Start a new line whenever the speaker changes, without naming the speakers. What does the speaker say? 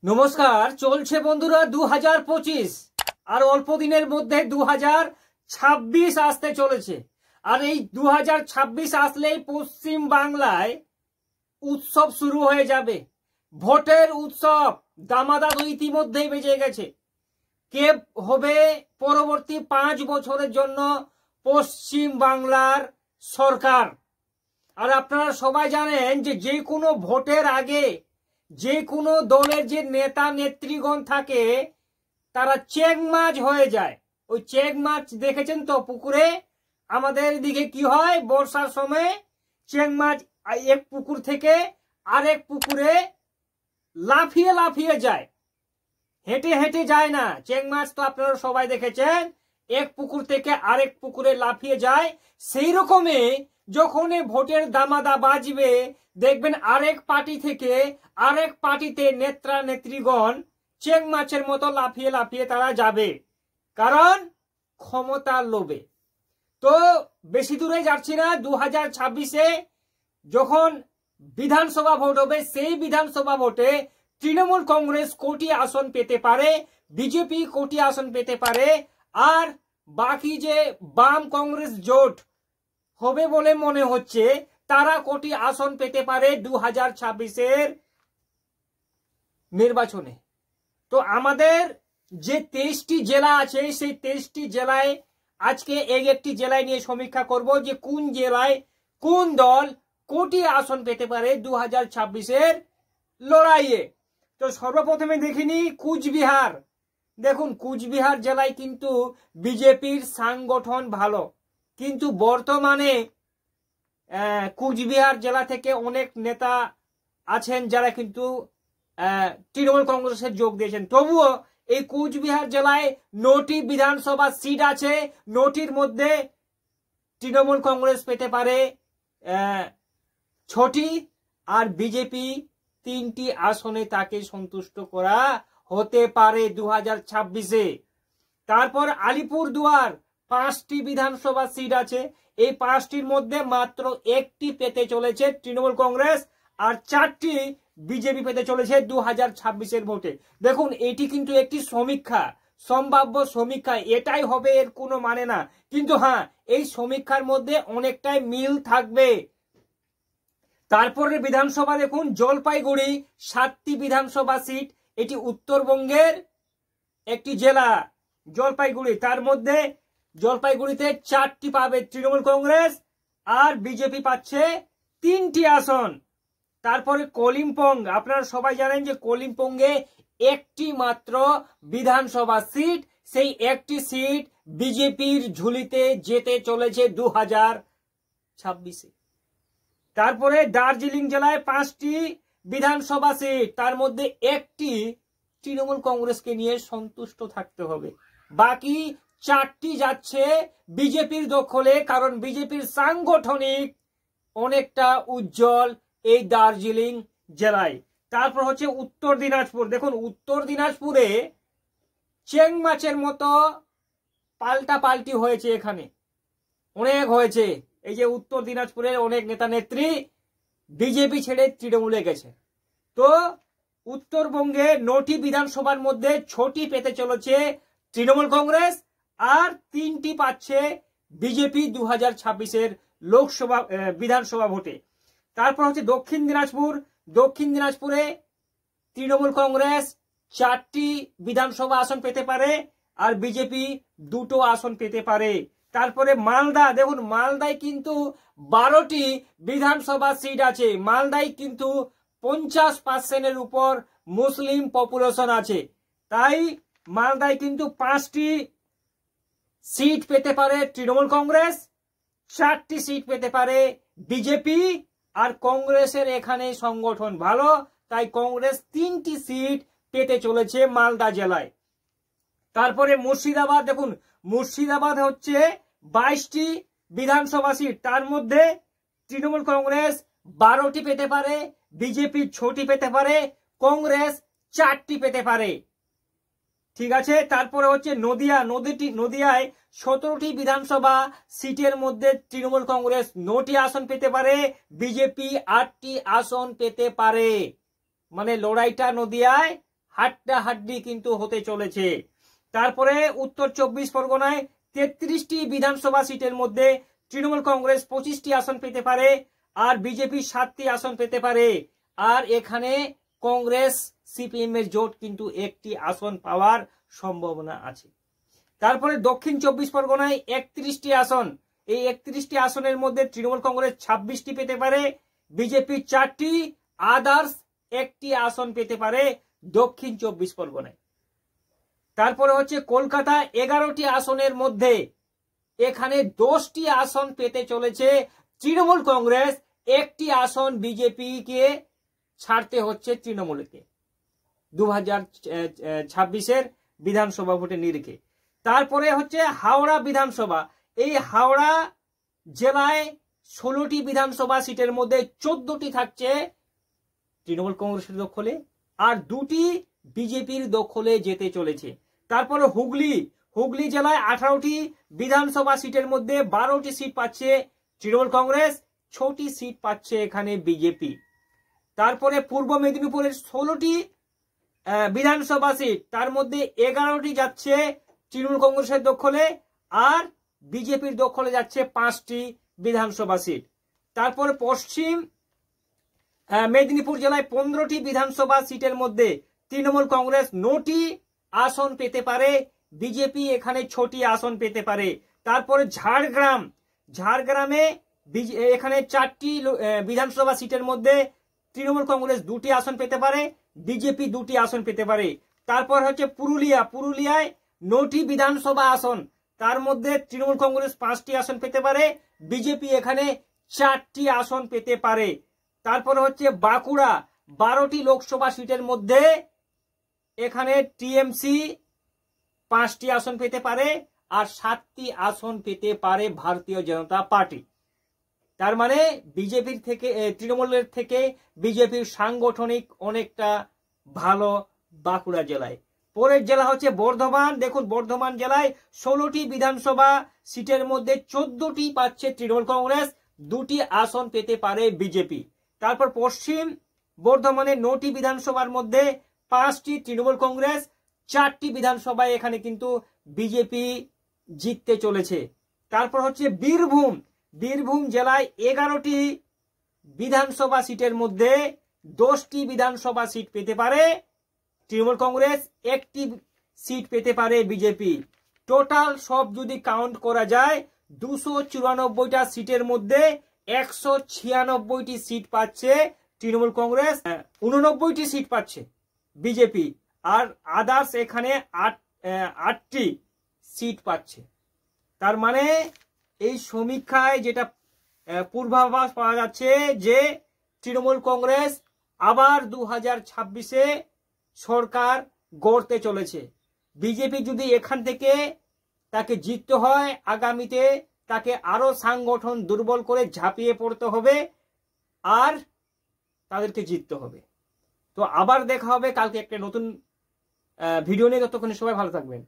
নমস্কার। চলছে বন্ধুরা 2025 আর অল্প দিনের মধ্যে 2026 আসতে চলেছে। আর এই 2026 আসলেই পশ্চিম বাংলায় উৎসব শুরু হয়ে যাবে। ভোটের উৎসব দামাদা তো ইতিমধ্যেই বেজে গেছে। কে হবে পরবর্তী 5 বছরের জন্য পশ্চিম বাংলার সরকার। আর আপনারা সবাই জানেন যে কোনো ভোটের আগে যে কোনো দলের যে নেতা নেত্রীগণ থাকে তারা চেক মাছ হয়ে যায়। ওই চেক মাছ দেখেছেন তো পুকুরে? আমাদের দিকে কি হয়, বর্ষার সময় চেক মাছ এক পুকুর থেকে আরেক পুকুরে লাফিয়ে লাফিয়ে যায়, হেঁটে হেঁটে যায় না। চেক মাছ তো আপনারা সবাই দেখেছেন, এক পুকুর থেকে আরেক পুকুরে লাফিয়ে যায়। সেই রকমই যখন ভোটের দামাদা বাজবে দেখবেন আরেক পার্টি থেকে আরেক পার্টিতে নেতা নেত্রীগণ চেক মাছের মতো লাফিয়ে লাফিয়ে তারা যাবে, কারণ ক্ষমতার লোভে। তো বেশি দূরে যাচ্ছি না। 2026-এ যখন বিধানসভা ভোট হবে, সেই বিধানসভা ভোটে তৃণমূল কংগ্রেস কোটি আসন পেতে পারে, বিজেপি কোটি আসন পেতে পারে, আর বাকি যে বাম কংগ্রেস জোট হবে বলে মনে হচ্ছে তারা কোটি আসন পেতে পারে 2026-এর নির্বাচনে। তো আমাদের যে 23টি জেলা আছে সেই 23টি জেলায় আজকে একটি জেলায় নিয়ে সমীক্ষা করব যে কোন জেলায় কোন দল কোটি আসন পেতে পারে 2026-এর লড়াইয়ে। তো সর্বপ্রথমে দেখিনি কুচবিহার। দেখুন, কুচবিহার জেলায় কিন্তু বিজেপির সাংগঠন ভালো, কিন্তু বর্তমানে কুচবিহার জেলা থেকে অনেক নেতা আছেন যারা কিন্তু তৃণমূল কংগ্রেসে যোগ দিয়েছেন। তবুও এই কুচবিহার জেলায় 9টি বিধানসভা সিট আছে। 9টির মধ্যে তৃণমূল কংগ্রেস পেতে পারে 6টি, আর বিজেপি 3টি আসনে তাকে সন্তুষ্ট করা হতে পারে 2026-এ। তারপর আলিপুরদুয়ার 5টি বিধানসভা সিট আছে। এই 5টির মধ্যে মাত্র 1টি পেতে চলেছে তৃণমূল কংগ্রেস, আর 4টি বিজেপি পেতে চলেছে 2026-এর ভোটে। দেখুন, এটি কিন্তু একটি সমীক্ষা, সম্ভাব্য সমীক্ষা। এটাই হবে এর কোনো মানে না, কিন্তু হ্যাঁ, এই সমীক্ষার মধ্যে অনেকটাই মিল থাকবে। তারপরে বিধানসভা দেখুন, জলপাইগুড়ি 7টি বিধানসভা সিট। এটি উত্তরবঙ্গের একটি জেলা জলপাইগুড়ি। তার মধ্যে জলপাইগুড়িতে 4টি পাবে তৃণমূল কংগ্রেস, আর বিজেপি পাচ্ছে 3টি আসন। তারপরে কলিম্পং, আপনারা সবাই জানেন যে কলিম্পংয়ে একটি মাত্র বিধানসভা সিট। সেই একটি সিট বিজেপির ঝুলিতে যেতে চলেছে 2026-এ। তারপরে দার্জিলিং জেলায় 5টি বিধানসভা সিট, তার মধ্যে একটি তৃণমূল কংগ্রেসকে নিয়ে সন্তুষ্ট থাকতে হবে। বাকি 4টি যাচ্ছে বিজেপির দখলে, কারণ বিজেপির সাংগঠনিক অনেকটা উজ্জ্বল এই দার্জিলিং জেলায়। তারপর হচ্ছে উত্তর দিনাজপুর। দেখুন, উত্তর দিনাজপুরে চেং মাছের মতো পাল্টা পাল্টি হয়েছে, এখানে অনেক হয়েছে। এই যে উত্তর দিনাজপুরের অনেক নেতা নেত্রী বিজেপি ছেড়ে তৃণমূলে গেছে। তো উত্তরবঙ্গে 9টি বিধানসভার মধ্যে 6টি পেতে চলেছে তৃণমূল কংগ্রেস, আর 3টি পাচ্ছে বিজেপি 2026-এর লোকসভা বিধানসভা ভোটে। তারপর হচ্ছে দক্ষিণ দিনাজপুর। দক্ষিণ দিনাজপুরে তৃণমূল কংগ্রেস 4টি বিধানসভা আসন পেতে পারে, আর বিজেপি 2টো আসন পেতে পারে। তারপরে মালদা, দেখুন মালদায় কিন্তু 12টি বিধানসভা সিট আছে। মালদায় কিন্তু 50%-এর উপর মুসলিম পপুলেশন আছে, তাই মালদায় কিন্তু 5টি সিট পেতে পারে তৃণমূল কংগ্রেস, 4টি সিট পেতে পারে বিজেপি, আর কংগ্রেসের এখানে সংগঠন ভালো, তাই কংগ্রেস 3টি সিট পেতে চলেছে মালদা জেলায়। তারপরে মুর্শিদাবাদ, দেখুন মুর্শিদাবাদ হচ্ছে 22টি বিধানসভা সিট, তার মধ্যে তৃণমূল কংগ্রেস 12টি পেতে পারে, বিজেপি 6টি পেতে পারে, কংগ্রেস 4টি পেতে পারে। ঠিক আছে। তারপরে হচ্ছে নদিয়া। নদিয়ায় 17টি বিধানসভা সিটের মধ্যে তৃণমূল কংগ্রেস 9টি আসন পেতে পারে, বিজেপি 8টি আসন পেতে পারে। মানে লড়াইটা নদিয়ায় হাড্ডাহাড্ডি কিন্তু হতে চলেছে। তারপরে উত্তর 24 পরগনায় 33টি বিধানসভা সিটের মধ্যে তৃণমূল কংগ্রেস 25টি আসন পেতে পারে, আর বিজেপি 7টি আসন পেতে পারে। আর এখানে কংগ্রেস সিপিএম এর জোট কিন্তু একটি আসন পাওয়ার সম্ভাবনা আছে। তারপরে দক্ষিণ 24 পরগনায় 31টি আসন, এই 31টি আসনের মধ্যে তৃণমূল কংগ্রেস 26টি পেতে পারে, বিজেপি 4টি, আদার্স একটি আসন পেতে পারে দক্ষিণ 24 পরগনায়। তারপরে হচ্ছে কলকাতা 11টি আসনের মধ্যে এখানে 10টি আসন পেতে চলেছে তৃণমূল কংগ্রেস, একটি আসন বিজেপি কে ছাড়তে হচ্ছে তৃণমূলকে 2026 বিধানসভা ভোটের নিরিখে। তারপরে হচ্ছে হাওড়া বিধানসভা, এই হাওড়া জেলায় 16টি বিধানসভা সিটের মধ্যে 14টি থাকছে তৃণমূল কংগ্রেসের দখলে, আর 2টি বিজেপির দখলে যেতে চলেছে। তারপরে হুগলি জেলায় 18টি বিধানসভা সিটের মধ্যে 12টি সিট পাচ্ছে তৃণমূল কংগ্রেস, 6টি সিট পাচ্ছে এখানে বিজেপি। তারপরে পূর্ব মেদিনীপুরের 16টি বিধানসভা সিট, তার মধ্যে 11টি যাচ্ছে তৃণমূল কংগ্রেসের দখলে, আর বিজেপির দখলে যাচ্ছে 5টি বিধানসভা সিট। তারপরে পশ্চিম মেদিনীপুর জেলায় 15টি বিধানসভা সিটের মধ্যে তৃণমূল কংগ্রেস 9টি আসন পেতে পারে, বিজেপি এখানে 6টি আসন পেতে পারে। তারপরে ঝাড়গ্রামে এখানে 4টি বিধানসভা সিটের মধ্যে তৃণমূল কংগ্রেস 2টি আসন পেতে পারে, বিজেপি 2টি আসন পেতে পারে। তারপর হচ্ছে পুরুলিয়ায় 9টি বিধানসভা আসন, তার মধ্যে তৃণমূল কংগ্রেস 5টি আসন পেতে পারে, বিজেপি এখানে 4টি আসন পেতে পারে। তারপরে হচ্ছে বাঁকুড়া 12টি লোকসভা সিটের মধ্যে এখানে টিএমসি 5টি আসন পেতে পারে, আর 7টি আসন পেতে পারে ভারতীয় জনতা পার্টি। তার মানে বিজেপির থেকে তৃণমূলের থেকে বিজেপির সাংগঠনিক অনেকটা ভালো বাঁকুড়া জেলায়। পরের জেলা হচ্ছে বর্ধমান। দেখুন বর্ধমান জেলায় 16টি বিধানসভা সিটের মধ্যে 14টি পাচ্ছে তৃণমূল কংগ্রেস, 2টি আসন পেতে পারে বিজেপি। তারপর পশ্চিম বর্ধমানে 9টি বিধানসভার মধ্যে 5টি তৃণমূল কংগ্রেস, 4টি বিধানসভায় এখানে কিন্তু বিজেপি জিততে চলেছে। তারপর হচ্ছে বীরভূম জেলায় 11টি বিধানসভা সিটের মধ্যে 10টি বিধানসভা সিট পেতে পারে তৃণমূল কংগ্রেস, 1টি সিট পেতে পারে বিজেপি। টোটাল সব যদি কাউন্ট করা যায় 294টা সিটের মধ্যে 196টি সিট পাচ্ছে তৃণমূল কংগ্রেস, 89টি সিট পাচ্ছে বিজেপি, আর আদার্স এখানে 8টি সিট পাচ্ছে। তার মানে এই সমীক্ষায় যেটা পূর্বাভাস পাওয়া যাচ্ছে যে তৃণমূল কংগ্রেস আবার 2026-এ সরকার গড়তে চলেছে। বিজেপি যদি এখান থেকে তাকে জিততে হয়, আগামীতে তাকে আরো সংগঠন দুর্বল করে ঝাঁপিয়ে পড়তে হবে আর তাদেরকে জিততে হবে। তো আবার দেখা হবে কালকে একটা নতুন ভিডিও নিয়ে। ততক্ষণে সবাই ভালো থাকবেন।